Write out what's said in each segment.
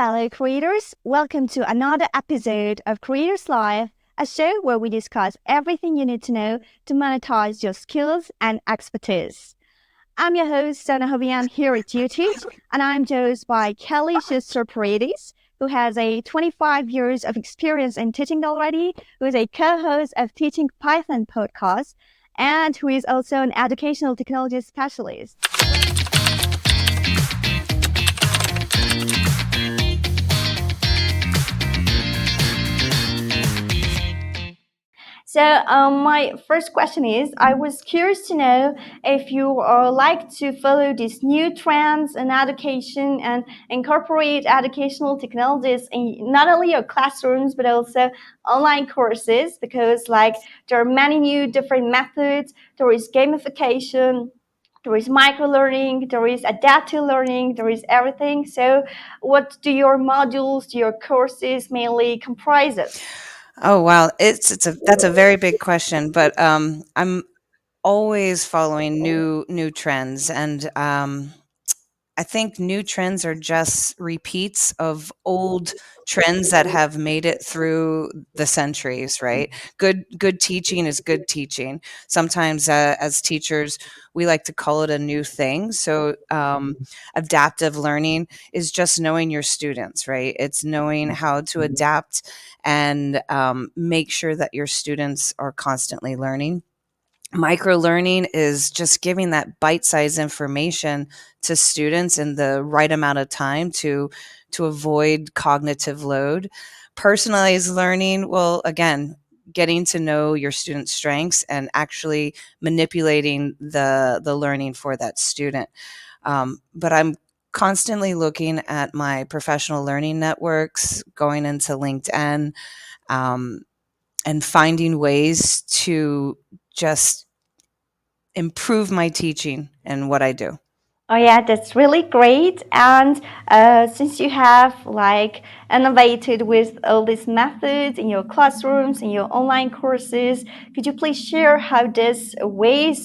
fellow creators. Welcome to another episode of Creators Live, a show where we discuss everything you need to know to monetize your skills and expertise. I'm your host, Sana Hobian, here at Uteach, and I'm joined by Kelly Schuster Paredes, who has 25 years of experience in teaching already, who is a co-host of Teaching Python podcast, and who is also an educational technology specialist. So my first question is, I was curious to know if you like to follow these new trends in education and incorporate educational technologies in not only your classrooms, but also online courses, because there are many new different methods. There is gamification, there is microlearning, there is adaptive learning, there is everything. So what do your modules, do your courses mainly comprises? Oh wow, that's a very big question, but I'm always following new trends, and I think new trends are just repeats of old trends that have made it through the centuries, right? Good teaching is good teaching. Sometimes, as teachers, we like to call it a new thing. So, adaptive learning is just knowing your students, right? It's knowing how to adapt and make sure that your students are constantly learning. Micro learning is just giving that bite-sized information to students in the right amount of time to avoid cognitive load. Personalized learning, well, again, getting to know your students' strengths and actually manipulating the learning for that student. But I'm constantly looking at my professional learning networks, going into LinkedIn, um, and finding ways to just improve my teaching and what I do. Oh yeah, that's really great. And since you have innovated with all these methods in your classrooms, in your online courses, could you please share how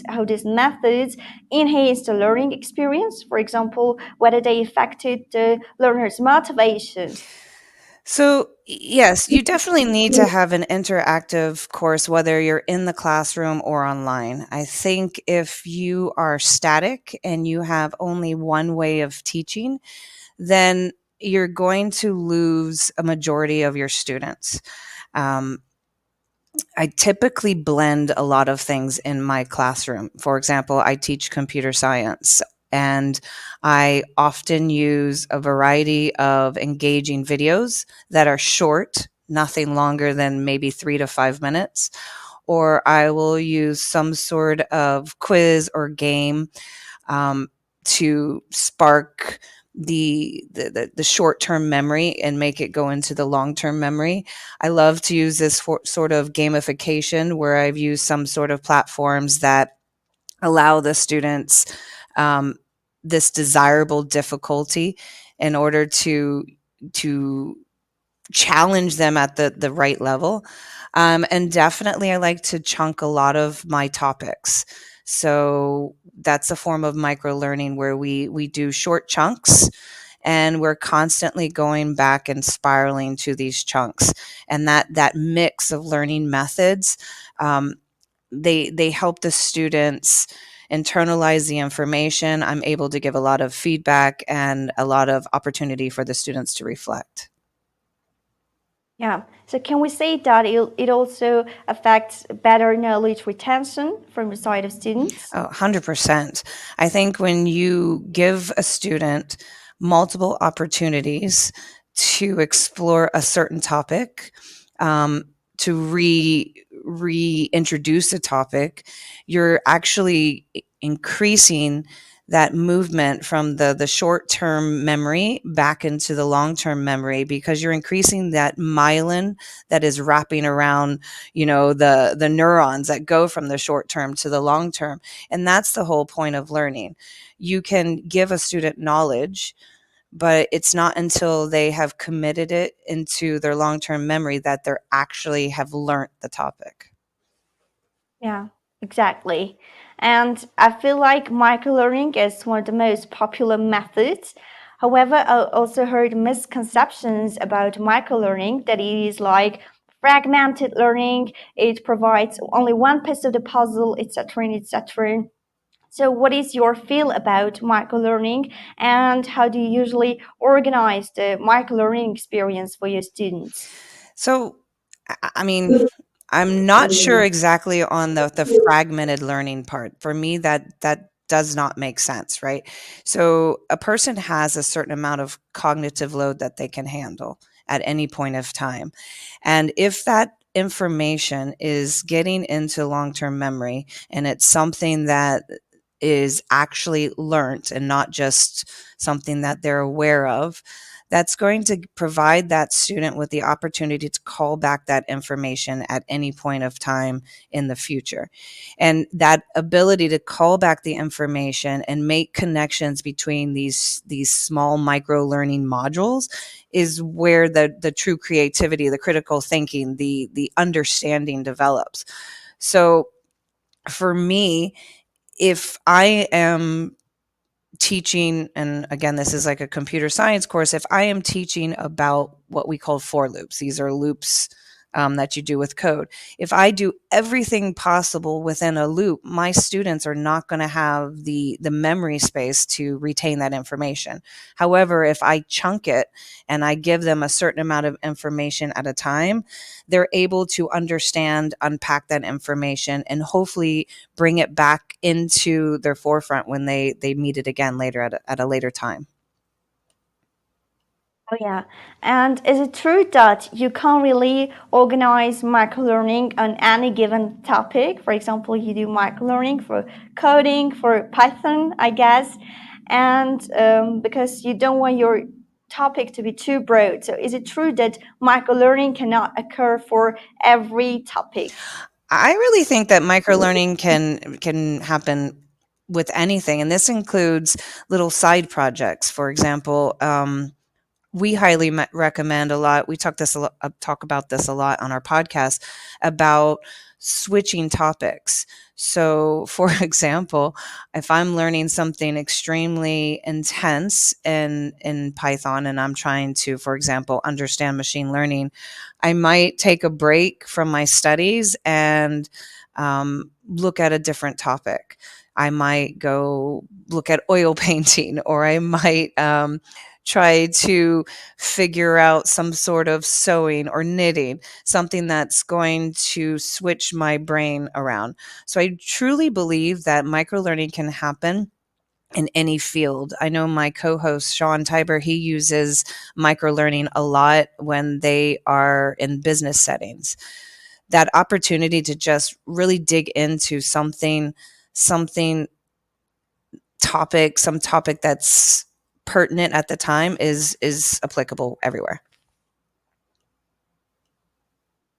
how these methods enhance the learning experience? For example, whether they affected the learner's motivation. So, yes, you definitely need to have an interactive course, whether you're in the classroom or online. I think if you are static and you have only one way of teaching, then you're going to lose a majority of your students. Um, I typically blend a lot of things in my classroom. For example, I teach computer science, and I often use a variety of engaging videos that are short, nothing longer than maybe 3 to 5 minutes, or I will use some sort of quiz or game to spark the short-term memory and make it go into the long-term memory. I love to use this sort of gamification where I've used some sort of platforms that allow the students um, this desirable difficulty in order to challenge them at the right level. And definitely, I like to chunk a lot of my topics. So that's a form of micro learning where we do short chunks, and we're constantly going back and spiraling to these chunks. And that mix of learning methods, um, they help the students internalize the information. I'm able to give a lot of feedback and a lot of opportunity for the students to reflect. Yeah. So can we say that it also affects better knowledge retention from the side of students? Oh, 100%. I think when you give a student multiple opportunities to explore a certain topic, um, to reintroduce a topic, you're actually increasing that movement from the short-term memory back into the long-term memory, because you're increasing that myelin that is wrapping around, the neurons that go from the short term to the long term. And that's the whole point of learning. You can give a student knowledge, but it's not until they have committed it into their long-term memory that they're actually have learned the topic. Yeah, exactly. And I feel like microlearning is one of the most popular methods. However, I also heard misconceptions about microlearning, that it is like fragmented learning, it provides only one piece of the puzzle, etc., and etc. So, what is your feel about microlearning, and how do you usually organize the microlearning experience for your students? So, I mean, I'm not sure exactly on the fragmented learning part. For me, that does not make sense, right? So, a person has a certain amount of cognitive load that they can handle at any point of time. And if that information is getting into long-term memory and it's something that is actually learned and not just something that they're aware of, that's going to provide that student with the opportunity to call back that information at any point of time in the future. And that ability to call back the information and make connections between these small micro learning modules is where the true creativity, the critical thinking, the understanding develops. So for me, if I am teaching, and again, this is like a computer science course, if I am teaching about what we call for loops, these are loops that you do with code. If I do everything possible within a loop, my students are not going to have the memory space to retain that information. However, if I chunk it and I give them a certain amount of information at a time, they're able to understand, unpack that information, and hopefully bring it back into their forefront when they meet it again later at a later time. Oh, yeah. And is it true that you can't really organize microlearning on any given topic? For example, you do microlearning for coding, for Python, I guess, and because you don't want your topic to be too broad. So, is it true that microlearning cannot occur for every topic? I really think that microlearning can happen with anything, and this includes little side projects. For example, we highly recommend a lot. We talk about this a lot on our podcast about switching topics. So, for example, if I'm learning something extremely intense in Python and I'm trying to, for example, understand machine learning, I might take a break from my studies and look at a different topic. I might go look at oil painting, or I might try to figure out some sort of sewing or knitting, something that's going to switch my brain around. So I truly believe that microlearning can happen in any field. I know my co-host Sean Tiber, he uses microlearning a lot when they are in business settings. That opportunity to just really dig into something some topic that's pertinent at the time is applicable everywhere.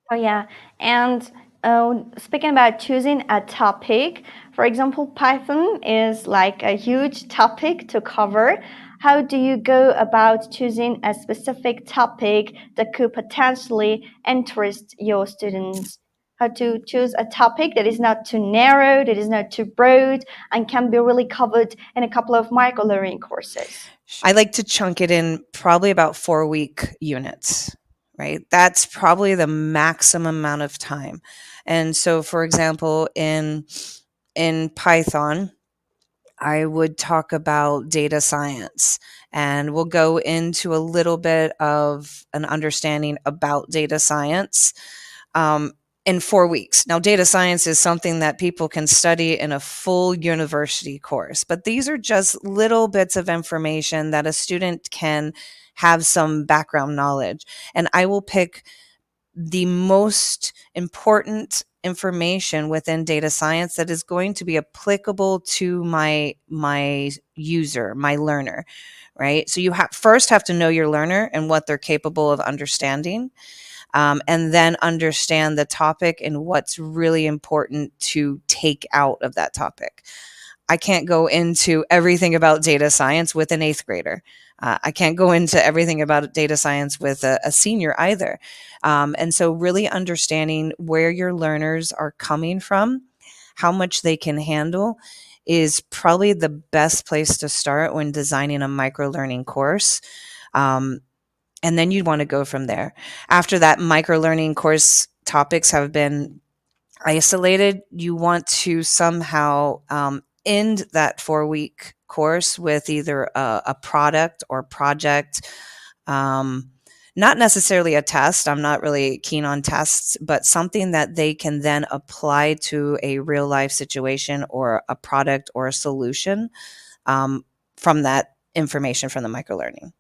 Oh, yeah. And speaking about choosing a topic, for example, Python is like a huge topic to cover. How do you go about choosing a specific topic that could potentially interest your students? How to choose a topic that is not too narrow, that is not too broad, and can be really covered in a couple of micro learning courses? I like to chunk it in probably about 4-week units, right? That's probably the maximum amount of time. And so, for example, in Python, I would talk about data science, and we'll go into a little bit of an understanding about data science um, in 4 weeks. Now, data science is something that people can study in a full university course, but these are just little bits of information that a student can have some background knowledge. And I will pick the most important information within data science that is going to be applicable to my user, my learner, right? So you first have to know your learner and what they're capable of understanding, and then understand the topic and what's really important to take out of that topic. I can't go into everything about data science with an eighth grader. I can't go into everything about data science with a senior either. And so, really understanding where your learners are coming from, how much they can handle, is probably the best place to start when designing a micro learning course. Um, and then you'd want to go from there. After that micro learning course topics have been isolated, you want to somehow end that 4 week course with either a product or project. Um, Not necessarily a test. I'm not really keen on tests, but something that they can then apply to a real life situation or a product or a solution um, from that information from the microlearning.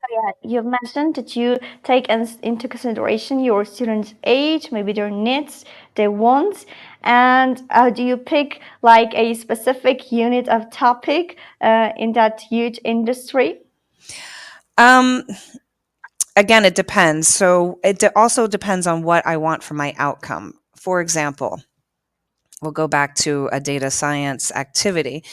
Yeah, you've mentioned that you take into consideration your students' age, maybe their needs, their wants, and do you pick like a specific unit of topic in that huge industry? Um, Again, it depends. So also depends on what I want for my outcome. For example, we'll go back to a data science activity.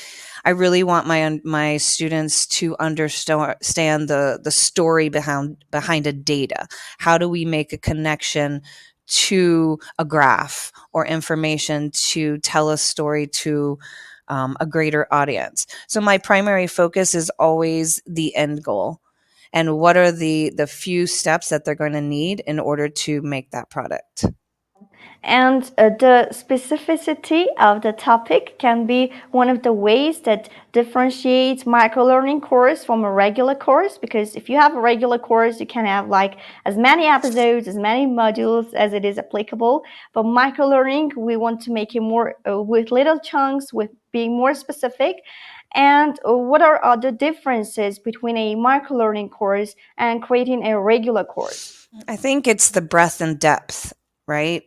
I really want my students to understand the story behind a data. How do we make a connection to a graph or information to tell a story to a greater audience? So my primary focus is always the end goal, and what are the few steps that they're going to need in order to make that product. And the specificity of the topic can be one of the ways that differentiates microlearning course from a regular course. Because if you have a regular course, you can have like as many episodes, as many modules as it is applicable. But microlearning, we want to make it more with little chunks, with being more specific. And what are other differences between a microlearning course and creating a regular course? I think it's the breadth and depth, right?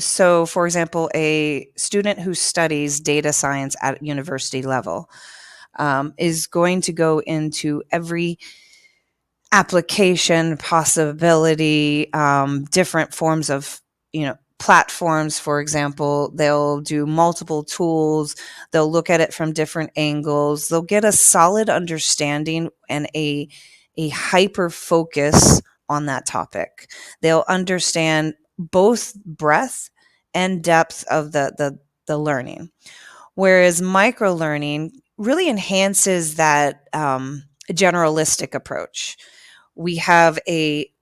So, for example, a student who studies data science at university level is going to go into every application possibility, different forms of, platforms. For example, they'll do multiple tools, they'll look at it from different angles, they'll get a solid understanding and a hyper focus on that topic. They'll understand both breadth and depth of the learning, whereas micro learning really enhances that generalistic approach. We have a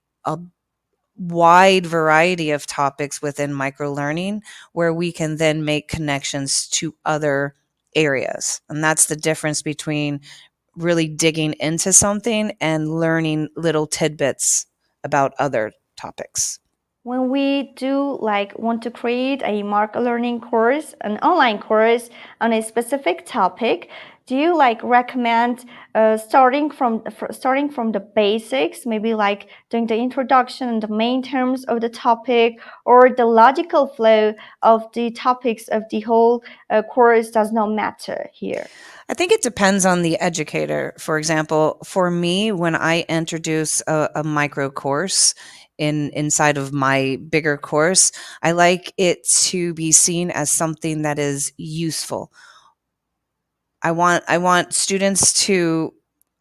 wide variety of topics within micro learning where we can then make connections to other areas. And that's the difference between really digging into something and learning little tidbits about other topics. When we do like want to create a market learning course, an online course on a specific topic, do you like recommend starting from the basics, maybe like doing the introduction and the main terms of the topic, or the logical flow of the topics of the whole course does not matter here? I think it depends on the educator. For example, for me, when I introduce a micro course inside of my bigger course, I like it to be seen as something that is useful. I want students to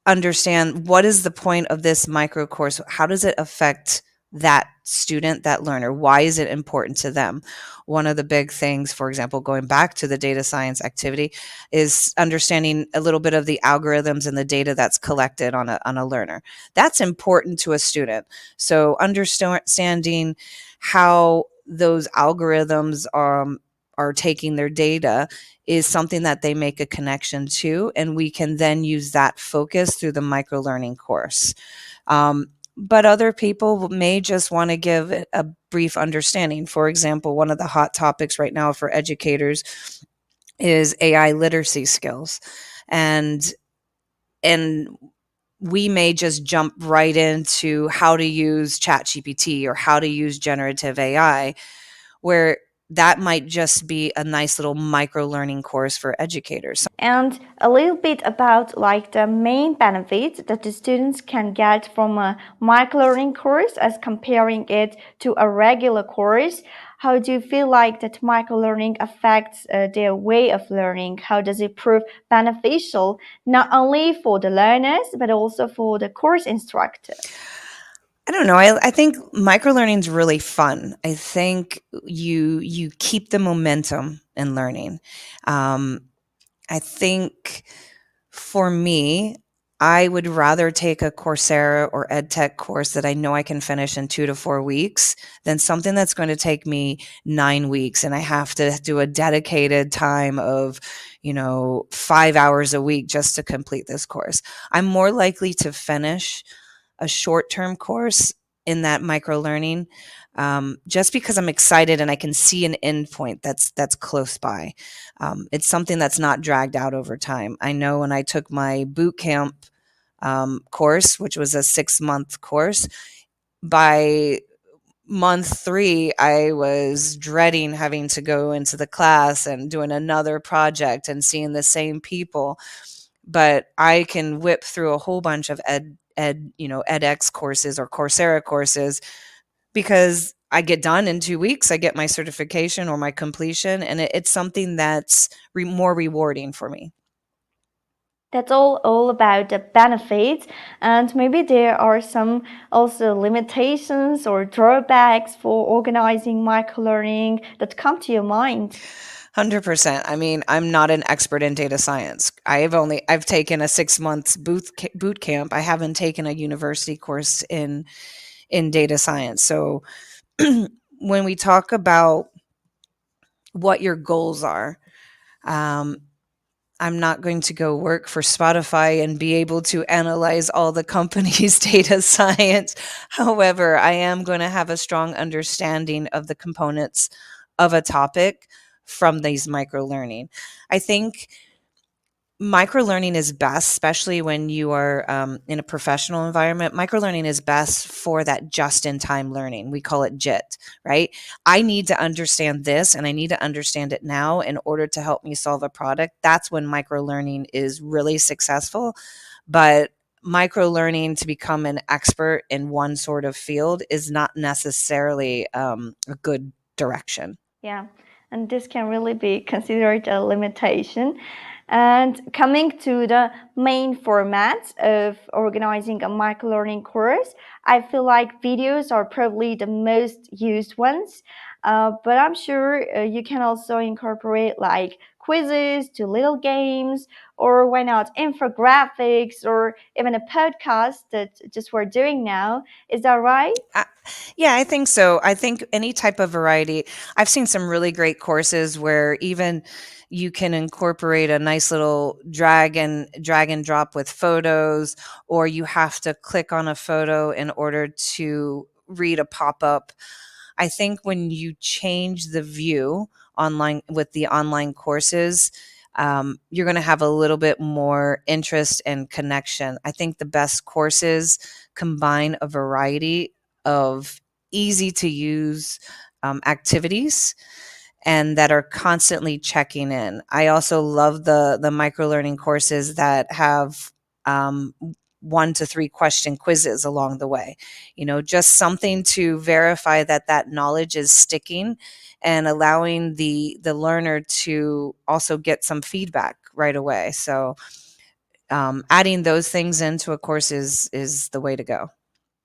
understand what is the point of this micro course? How does it affect that student, that learner? Why is it important to them? One of the big things, for example, going back to the data science activity, is understanding a little bit of the algorithms and the data that's collected on a learner. That's important to a student. So understanding how those algorithms are taking their data is something that they make a connection to, and we can then use that focus through the micro learning course. But other people may just want to give it a brief understanding. For example, one of the hot topics right now for educators is AI literacy skills, and and we may just jump right into how to use ChatGPT or how to use generative AI, where that might just be a nice little micro learning course for educators. And a little bit about like the main benefits that the students can get from a microlearning course as comparing it to a regular course. How do you feel like that microlearning affects their way of learning? How does it prove beneficial not only for the learners but also for the course instructor? I don't know. I think microlearning is really fun. I think you keep the momentum in learning. Um, I think for me, I would rather take a Coursera or EdTech course that I know I can finish in 2 to 4 weeks than something that's going to take me 9 weeks and I have to do a dedicated time of, 5 hours a week just to complete this course. I'm more likely to finish a short term course in that micro learning, just because I'm excited and I can see an endpoint that's close by. It's something that's not dragged out over time. I know when I took my boot camp course, which was a 6 month course, by month 3, I was dreading having to go into the class and doing another project and seeing the same people. But I can whip through a whole bunch of edX courses or Coursera courses because I get done in 2 weeks. I get my certification or my completion, and it's something that's more rewarding for me. That's all about the benefits, and maybe there are some also limitations or drawbacks for organizing microlearning that come to your mind. 100%. I mean, I'm not an expert in data science. I've taken a 6 months boot camp. I haven't taken a university course in data science. So when we talk about what your goals are, um, I'm not going to go work for Spotify and be able to analyze all the company's data science. However, I am going to have a strong understanding of the components of a topic from these micro learning. I think microlearning is best, especially when you are in a professional environment. Microlearning is best for that just in time learning. We call it JIT, right? I need to understand this and I need to understand it now in order to help me solve a product. That's when microlearning is really successful. But microlearning to become an expert in one sort of field is not necessarily a good direction. Yeah, and this can really be considered a limitation. And coming to the main format of organizing a microlearning course, I feel like videos are probably the most used ones. But I'm sure you can also incorporate like quizzes to little games, or why not infographics, or even a podcast that just we're doing now. Is that right? I, yeah, I think so. I think any type of variety. I've seen some really great courses where even you can incorporate a nice little drag and drop with photos, or you have to click on a photo in order to read a pop up. I think when you change the view online with the online courses, you're going to have a little bit more interest and connection. I think the best courses combine a variety of easy to use activities and that are constantly checking in. I also love the micro learning courses that have 1 to 3 question quizzes along the way. Just something to verify that that knowledge is sticking and allowing the learner to also get some feedback right away. So adding those things into a course is the way to go.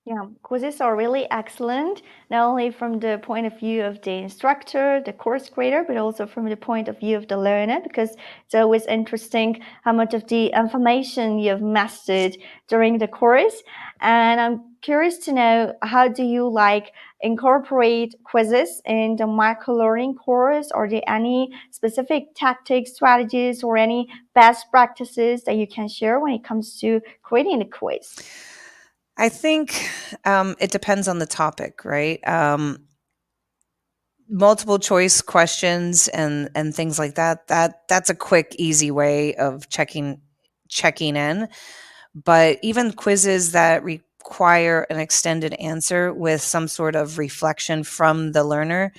Yeah, quizzes are really excellent, not only from the point of view of the instructor, the course creator, but also from the point of view of the learner, because it's always interesting how much of the information you've mastered during the course. And I'm curious to know, how do you like incorporate quizzes in the micro learning course? Are there any specific tactics, strategies, or any best practices that you can share when it comes to creating a quiz? I think it depends on the topic, right? Multiple choice questions and things like that's a quick, easy way of checking in. But even quizzes that require an extended answer with some sort of reflection from the learner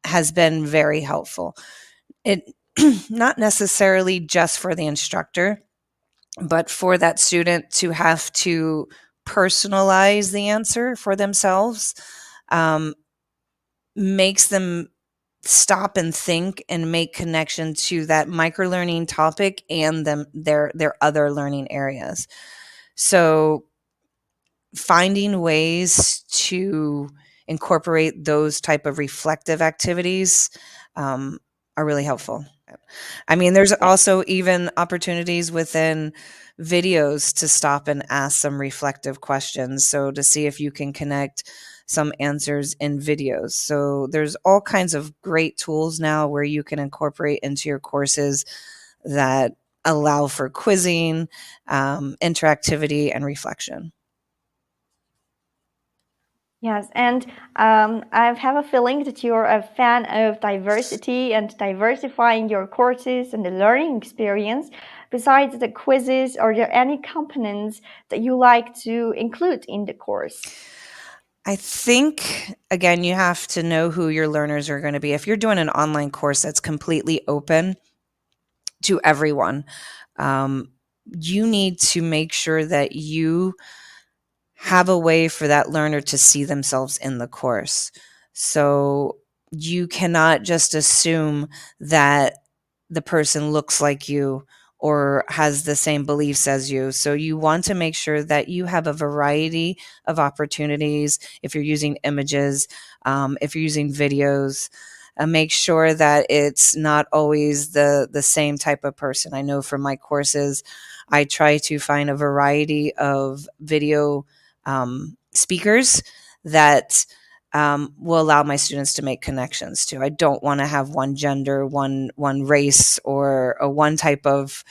has been very helpful. It not necessarily just for the instructor, but for that student to have to personalize the answer for themselves, um, makes them stop and think and make connection to that micro learning topic and their other learning areas. So finding ways to incorporate those type of reflective activities um, are really helpful. I mean, there's Yeah. also even opportunities within videos to stop and ask some reflective questions. So to see if you can connect some answers in videos. So there's all kinds of great tools now where you can incorporate into your courses that allow for quizzing, interactivity, and reflection. Yes, and I have a feeling that you're a fan of diversity and diversifying your courses and the learning experience. Besides the quizzes, are there any components that you like to include in the course? I think, again, you have to know who your learners are going to be. If you're doing an online course that's completely open to everyone, um, you need to make sure that you have a way for that learner to see themselves in the course. So you cannot just assume that the person looks like you or has the same beliefs as you. So you want to make sure that you have a variety of opportunities. If you're using images, if you're using videos, make sure that it's not always the same type of person. I know for my courses, I try to find a variety of video speakers that will allow my students to make connections to. I don't want to have one gender, one race, or a one type of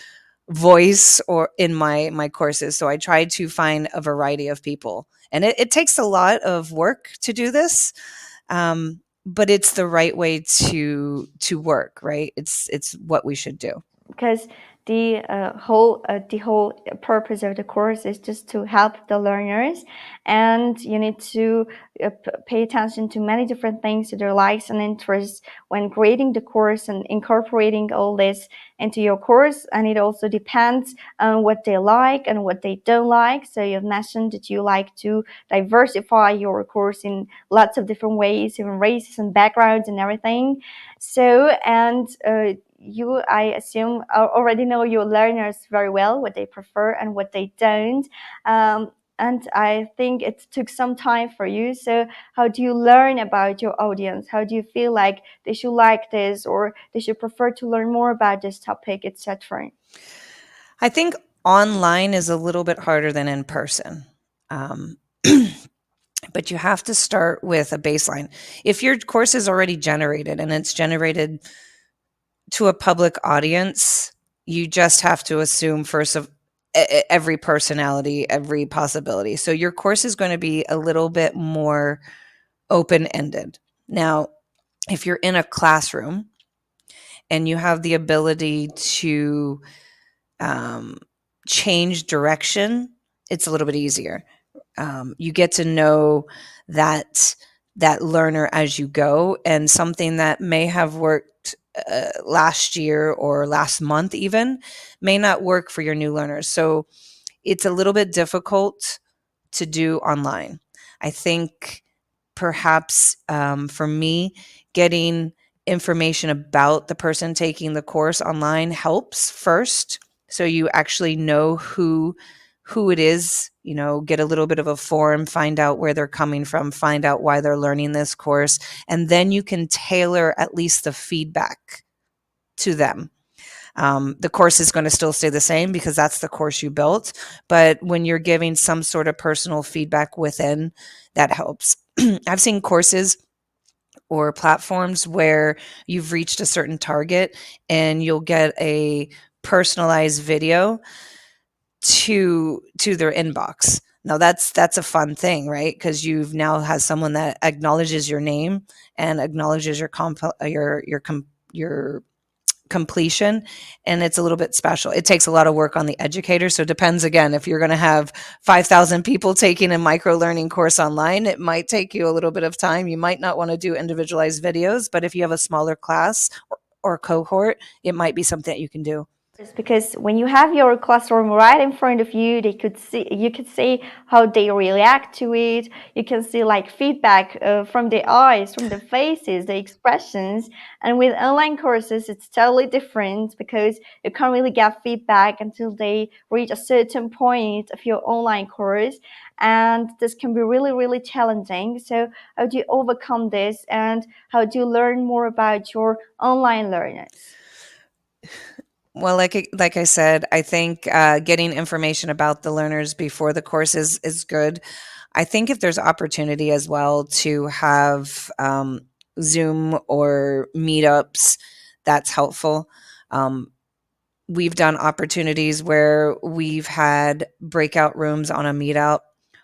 voice or in my courses. So I try to find a variety of people, and it takes a lot of work to do this. But it's the right way to work, right? It's what we should do. Because the whole purpose of the course is just to help the learners, and you need to pay attention to many different things, to their likes and interests when creating the course and incorporating all this into your course. And it also depends on what they like and what they don't like. So you've mentioned that you like to diversify your course in lots of different ways, even races and backgrounds and everything. So, and you, I assume, already know your learners very well, what they prefer and what they don't. And I think it took some time for you. So, how do you learn about your audience? How do you feel like they should like this, or they should prefer to learn more about this topic, etc.? I think online is a little bit harder than in person. Um, but you have to start with a baseline. If your course is already generated and it's generated to a public audience, you just have to assume first of every personality, every possibility. So your course is going to be a little bit more open ended. Now, if you're in a classroom and you have the ability to um, change direction, it's a little bit easier. You get to know that learner as you go, and something that may have worked last year or last month even may not work for your new learners. So it's a little bit difficult to do online. I think perhaps for me, getting information about the person taking the course online helps first, so you actually know who it is, get a little bit of a form, find out where they're coming from, find out why they're learning this course, and then you can tailor at least the feedback to them. The course is going to still stay the same because that's the course you built. But when you're giving some sort of personal feedback within, that helps. I've seen courses or platforms where you've reached a certain target and you'll get a personalized video to their inbox. Now that's a fun thing, right? Because you've now has someone that acknowledges your name and acknowledges your completion, and it's a little bit special. It takes a lot of work on the educator, so it depends. Again, if you're going to have 5,000 people taking a micro learning course online, it might take you a little bit of time. You might not want to do individualized videos, but if you have a smaller class or cohort, it might be something that you can do. It's because when you have your classroom right in front of you, you could see how they react to it. You can see like feedback from the eyes, from the faces, the expressions. And with online courses, it's totally different because you can't really get feedback until they reach a certain point of your online course. And this can be really, really challenging. So, how do you overcome this, and how do you learn more about your online learners? Well, like I said, I think getting information about the learners before the course is good. I think if there's opportunity as well to have Zoom or meetups, that's helpful. Um, we've done opportunities where we've had breakout rooms on a meetup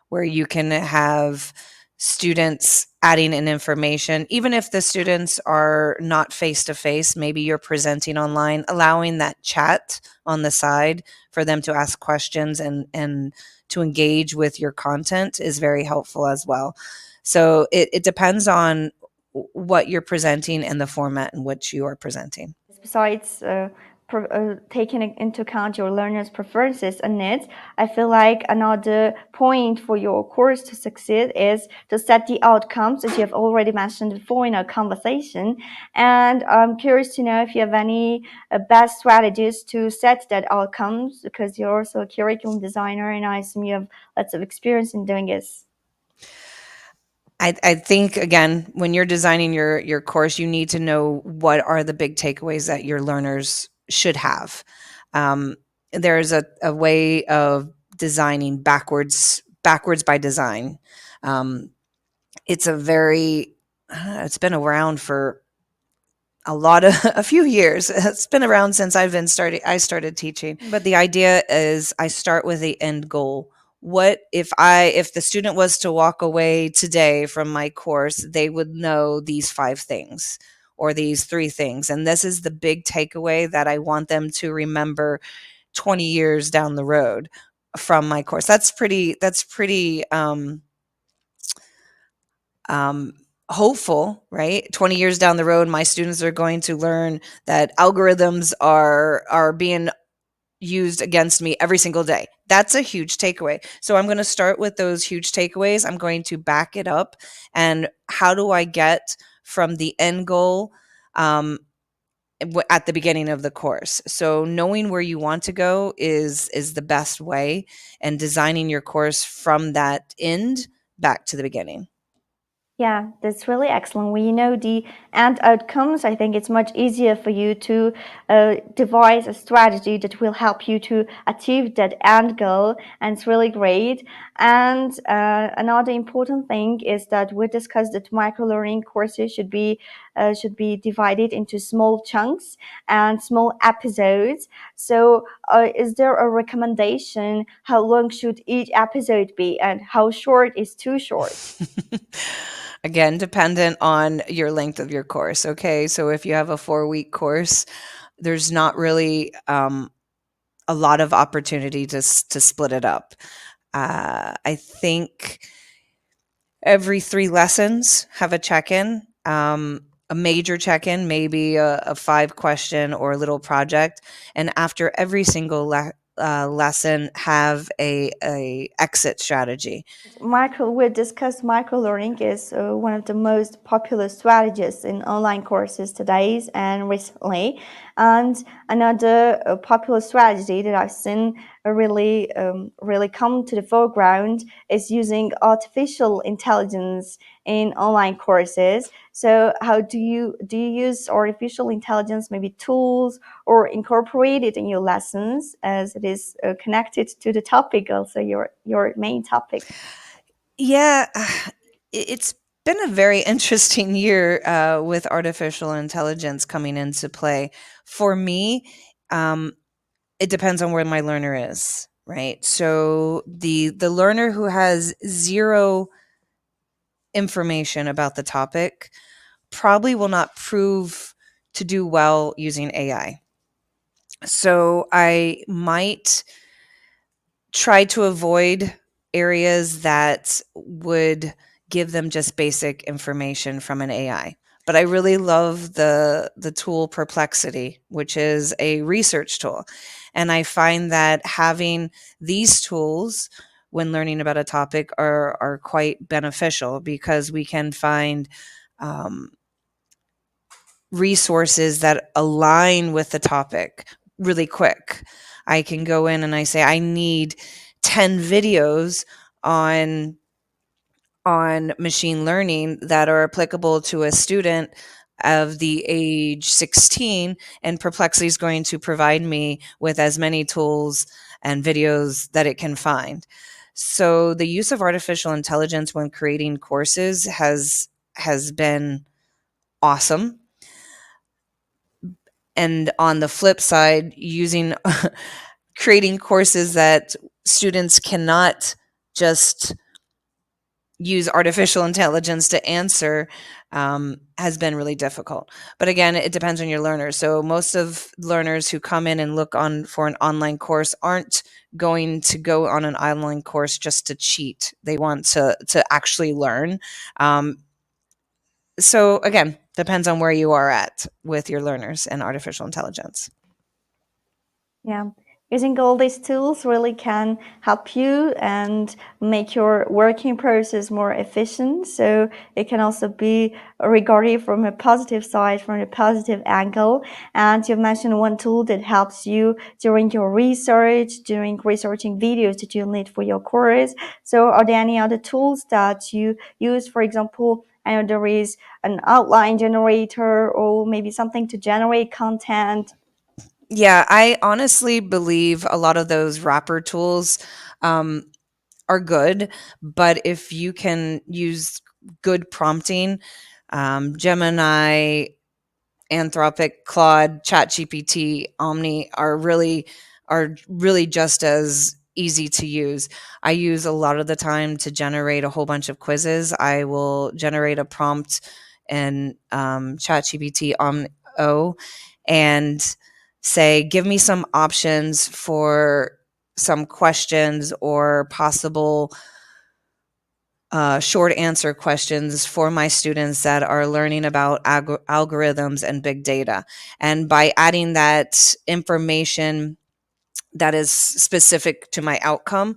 where you can have students adding in information, even if the students are not face to face, maybe you're presenting online, allowing that chat on the side for them to ask questions and to engage with your content is very helpful as well. So it depends on what you're presenting and the format in which you are presenting. Besides taking into account your learners' preferences and needs, I feel like another point for your course to succeed is to set the outcomes, as you have already mentioned before in our conversation. And I'm curious to know if you have any best strategies to set that outcomes, because you're also a curriculum designer, and I assume you have lots of experience in doing this. I think again, when you're designing your course, you need to know what are the big takeaways that your learners should have. Um, there's a way of designing backwards by design. Um, it's a very it's been around for a lot of a few years. It's been around since I started teaching. But the idea is I start with the end goal. What if the student was to walk away today from my course, they would know these 5 things or these 3 things. And this is the big takeaway that I want them to remember 20 years down the road from my course. That's pretty um, hopeful, right? 20 years down the road, my students are going to learn that algorithms are being used against me every single day. That's a huge takeaway. So I'm going to start with those huge takeaways. I'm going to back it up. And how do I get from the end goal at the beginning of the course? So knowing where you want to go is the best way, and designing your course from that end back to the beginning. Yeah, that's really excellent. When you know the end outcomes, I think it's much easier for you to devise a strategy that will help you to achieve that end goal, and it's really great. And another important thing is that we discussed that microlearning courses should be divided into small chunks and small episodes. So, is there a recommendation? How long should each episode be, and how short is too short? Again, dependent on your length of your course. Okay. So if you have a 4-week course, there's not really a lot of opportunity to split it up. I think every 3 lessons have a check in. A major check in, maybe a 5 question or a little project. And after every single lesson, have a exit strategy. We discussed microlearning is one of the most popular strategies in online courses today and recently. And another popular strategy that I've seen really come to the foreground is using artificial intelligence in online courses. So, how do you use artificial intelligence, maybe tools, or incorporate it in your lessons, as it is connected to the topic, also your main topic? Yeah, it's been a very interesting year with artificial intelligence coming into play. For me, um, it depends on where my learner is, right? So the learner who has zero information about the topic probably will not prove to do well using AI. So I might try to avoid areas that would give them just basic information from an AI. But I really love the tool Perplexity, which is a research tool. And I find that having these tools when learning about a topic are quite beneficial because we can find um, resources that align with the topic really quick. I can go in and I say, I need 10 videos on machine learning that are applicable to a student of the age 16, and Perplexity is going to provide me with as many tools and videos that it can find. So the use of artificial intelligence when creating courses has been awesome. And on the flip side, using creating courses that students cannot just use artificial intelligence to answer has been really difficult. But again, it depends on your learner. So most of learners who come in and look on for an online course aren't going to go on an online course just to cheat. They want to actually learn. Um, so again, depends on where you are at with your learners and artificial intelligence. Yeah. Using all these tools really can help you and make your working process more efficient. So it can also be regarded from a positive side, from a positive angle. And you've mentioned one tool that helps you during your research, during researching videos that you'll need for your course. So are there any other tools that you use? For example, I know there is an outline generator or maybe something to generate content. Yeah, I honestly believe a lot of those wrapper tools um, are good, but if you can use good prompting, Gemini, Anthropic, Claude, ChatGPT, Omni are really just as easy to use. I use a lot of the time to generate a whole bunch of quizzes. I will generate a prompt in ChatGPT O and say, give me some options for some questions or possible short answer questions for my students that are learning about algorithms and big data. And by adding that information that is specific to my outcome,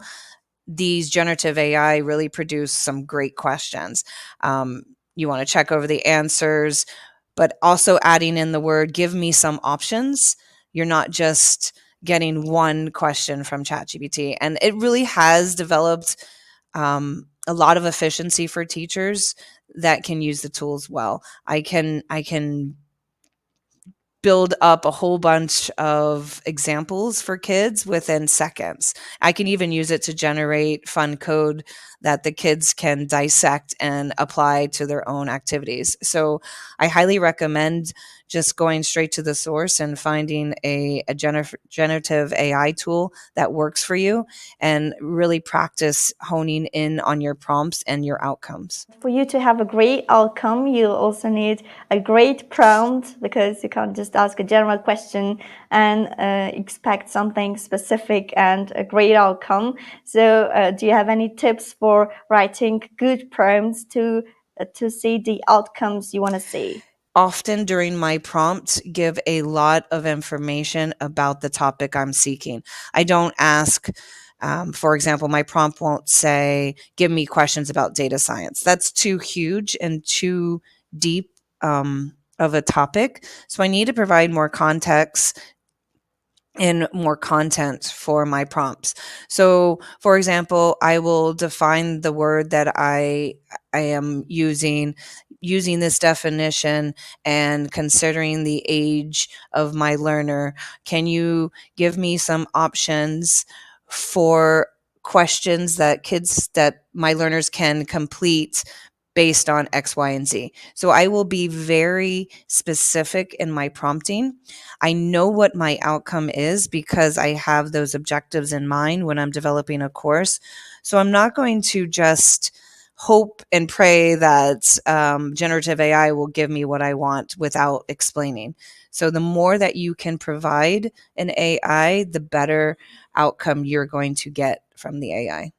these generative AI really produce some great questions. You want to check over the answers, but also adding in the word, give me some options. You're not just getting one question from ChatGPT. And it really has developed a lot of efficiency for teachers that can use the tools well. I can build up a whole bunch of examples for kids within seconds. I can even use it to generate fun code that the kids can dissect and apply to their own activities. So I highly recommend just going straight to the source and finding a generative AI tool that works for you and really practice honing in on your prompts and your outcomes. For you to have a great outcome, you also need a great prompt because you can't just ask a general question and expect something specific and a great outcome. So, do you have any tips for writing good prompts to see the outcomes you want to see? Often during my prompt, give a lot of information about the topic I'm seeking. I don't ask, for example, my prompt won't say, give me questions about data science. That's too huge and too deep of a topic. So I need to provide more context and more content for my prompts. So, for example, I will define the word that I am using this definition and considering the age of my learner. Can you give me some options for questions that my learners can complete based on X, Y, and Z? So I will be very specific in my prompting. I know what my outcome is because I have those objectives in mind when I'm developing a course. So I'm not going to just hope and pray that generative AI will give me what I want without explaining. So the more that you can provide an AI, the better outcome you're going to get from the AI.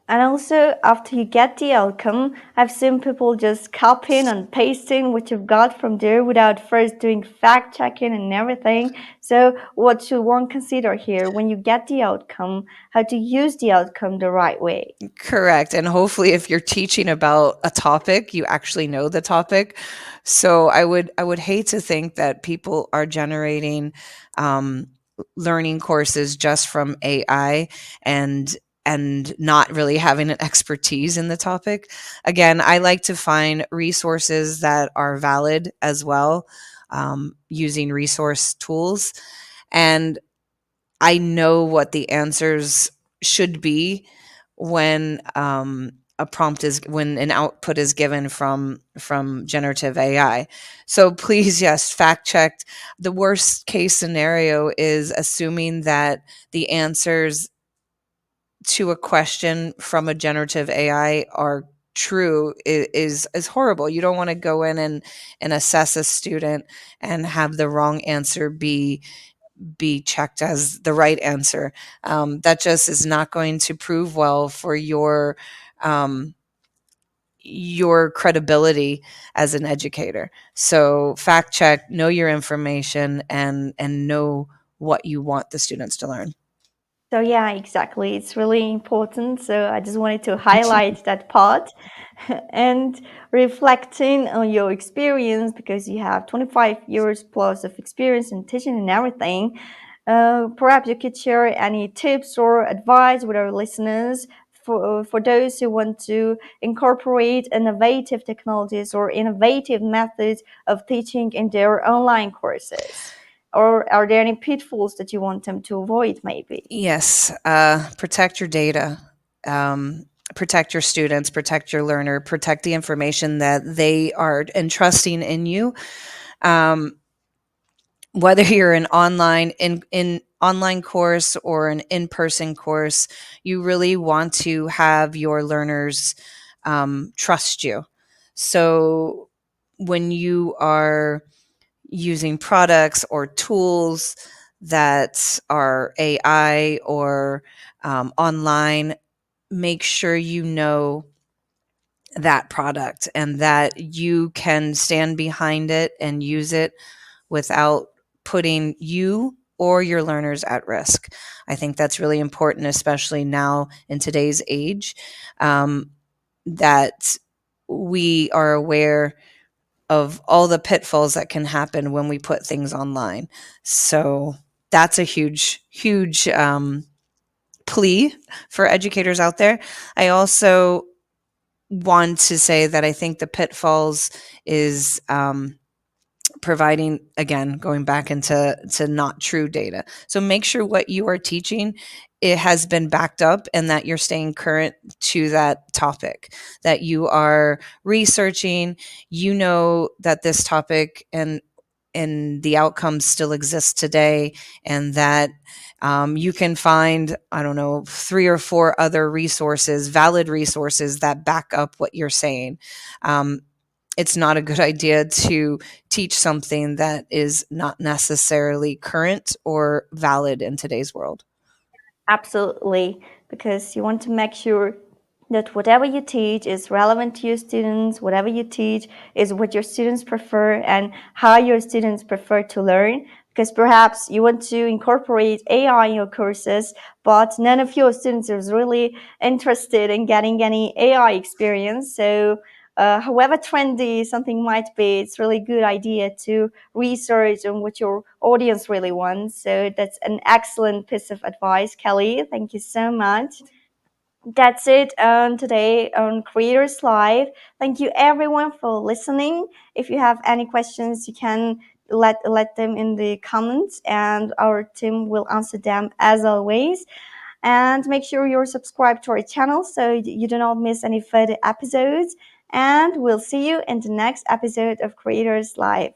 And also, after you get the outcome, I've seen people just copying and pasting what you've got from there without first doing fact checking and everything. So, what should one consider here when you get the outcome? How to use the outcome the right way? Correct. And hopefully if you're teaching about a topic, you actually know the topic. So I would hate to think that people are generating um, learning courses just from AI and not really having an expertise in the topic. Again, I like to find resources that are valid as well, using resource tools. And I know what the answers should be when a prompt is when an output is given from generative AI. So please, yes, fact check. The worst case scenario is assuming that the answers to a question from a generative AI are true is horrible. You don't want to go in and assess a student and have the wrong answer be checked as the right answer. That just is not going to prove well for your credibility as an educator. So fact check, know your information, and know what you want the students to learn. So yeah, exactly. It's really important. So I just wanted to highlight that part and reflecting on your experience because you have 25 years plus of experience in teaching and everything. Perhaps you could share any tips or advice with our listeners for those who want to incorporate innovative technologies or innovative methods of teaching in their online courses. Or are there any pitfalls that you want them to avoid, maybe? Yes, protect your data. Um, Protect your students, protect your learner, protect the information that they are entrusting in you. Um, whether you're an in online course or an in-person course, you really want to have your learners trust you. So when you are using products or tools that are AI or online, make sure you know that product and that you can stand behind it and use it without putting you or your learners at risk. I think that's really important, especially now in today's age, that we are aware of all the pitfalls that can happen when we put things online. So that's a huge, huge plea for educators out there. I also want to say that I think the pitfalls is providing, again, going back into not true data. So make sure what you are teaching, it has been backed up and that you're staying current to that topic, that you are researching, you know that this topic and the outcomes still exist today, and that you can find, I don't know, 3 or 4 other resources, valid resources that back up what you're saying. It's not a good idea to teach something that is not necessarily current or valid in today's world. Absolutely, because you want to make sure that whatever you teach is relevant to your students, whatever you teach is what your students prefer and how your students prefer to learn. Because perhaps you want to incorporate AI in your courses, but none of your students is really interested in getting any AI experience. So, however trendy something might be, it's really good idea to research on what your audience really wants. So that's an excellent piece of advice, Kelly. Thank you so much. That's it on today on Creators Live. Thank you everyone for listening. If you have any questions, you can let them in the comments and our team will answer them as always. And make sure you're subscribed to our channel so you do not miss any further episodes. And we'll see you in the next episode of Creators Live.